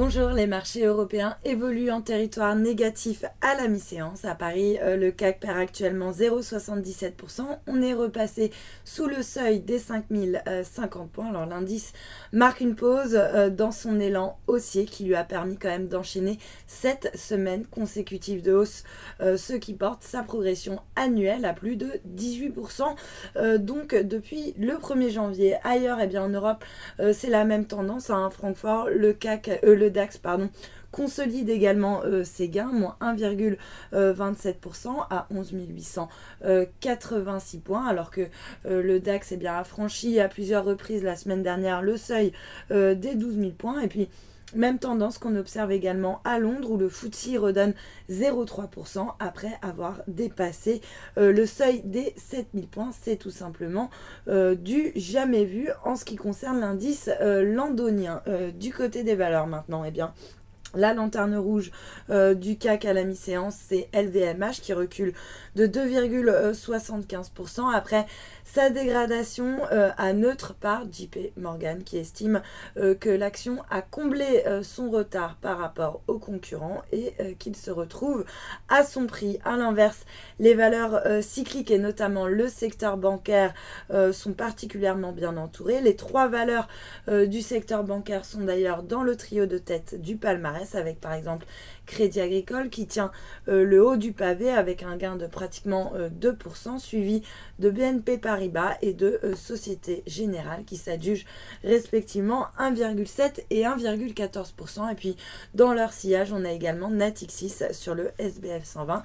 Bonjour, les marchés européens évoluent en territoire négatif à la mi-séance. À Paris, le CAC perd actuellement 0,77%. On est repassé sous le seuil des 5050 points. Alors l'indice marque une pause dans son élan haussier qui lui a permis quand même d'enchaîner 7 semaines consécutives de hausse, ce qui porte sa progression annuelle à plus de 18%. Donc depuis le 1er janvier. Ailleurs, eh bien, en Europe, c'est la même tendance. À Francfort, le DAX consolide également ses gains, moins 1,27% à 11 886 points, alors que le DAX a franchi à plusieurs reprises la semaine dernière le seuil des 12 000 points. Et puis, même tendance qu'on observe également à Londres où le FTSE redonne 0,3% après avoir dépassé le seuil des 7000 points. C'est tout simplement du jamais vu en ce qui concerne l'indice londonien. Du côté des valeurs maintenant, eh bien, la lanterne rouge du CAC à la mi-séance, c'est LVMH qui recule de 2,75% après sa dégradation à neutre par JP Morgan qui estime que l'action a comblé son retard par rapport aux concurrents et qu'il se retrouve à son prix. A l'inverse, les valeurs cycliques et notamment le secteur bancaire sont particulièrement bien entourées. Les trois valeurs du secteur bancaire sont d'ailleurs dans le trio de tête du palmarès, avec par exemple Crédit Agricole qui tient le haut du pavé avec un gain de pratiquement 2%, suivi de BNP Paribas et de Société Générale qui s'adjugent respectivement 1,7 et 1,14%. Et puis dans leur sillage, on a également Natixis sur le SBF 120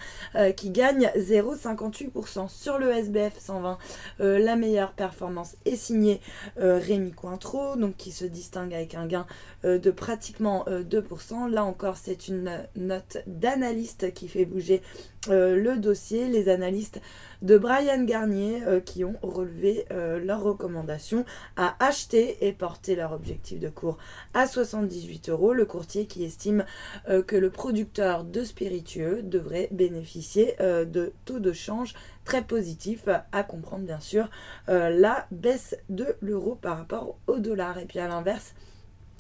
qui gagne 0,58%. Sur le SBF 120, la meilleure performance est signée Rémi Cointreau, donc qui se distingue avec un gain de pratiquement 2%. Là encore, c'est une note d'analyste qui fait bouger le dossier. Les analystes de Bryan Garnier qui ont relevé leurs recommandations à acheter et porter leur objectif de cours à 78 euros. Le courtier qui estime que le producteur de spiritueux devrait bénéficier de taux de change très positifs, à comprendre bien sûr la baisse de l'euro par rapport au dollar. Et puis à l'inverse,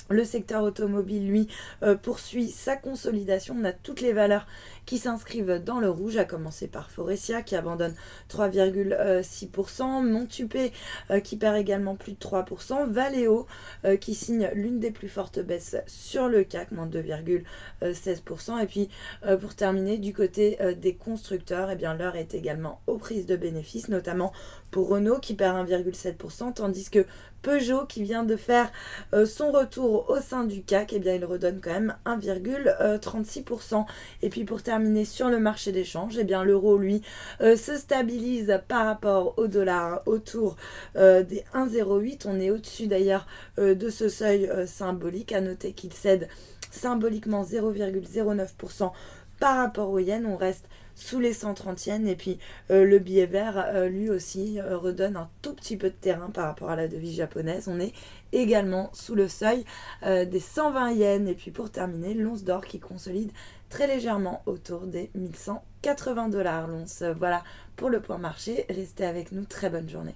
le secteur automobile, lui, poursuit sa consolidation. On a toutes les valeurs qui s'inscrivent dans le rouge, à commencer par Forestia qui abandonne 3,6%, Montupé qui perd également plus de 3%, Valeo qui signe l'une des plus fortes baisses sur le CAC, moins 2,16%. Et puis pour terminer, du côté des constructeurs, eh bien l'heure est également aux prises de bénéfices, notamment pour Renault qui perd 1,7%, tandis que Peugeot qui vient de faire son retour au sein du CAC, eh bien il redonne quand même 1,36%. Et puis pour terminer sur le marché des changes, eh bien l'euro lui se stabilise par rapport au dollar autour des 1,08. On est au-dessus d'ailleurs de ce seuil symbolique. À noter qu'il cède symboliquement 0,09% par rapport au yen. On reste sous les 130 yens et puis le billet vert lui aussi redonne un tout petit peu de terrain par rapport à la devise japonaise. On est également sous le seuil des 120 yens. Et puis pour terminer, l'once d'or qui consolide très légèrement autour des 1180 $ l'once. Voilà pour le point marché. Restez avec nous, très bonne journée.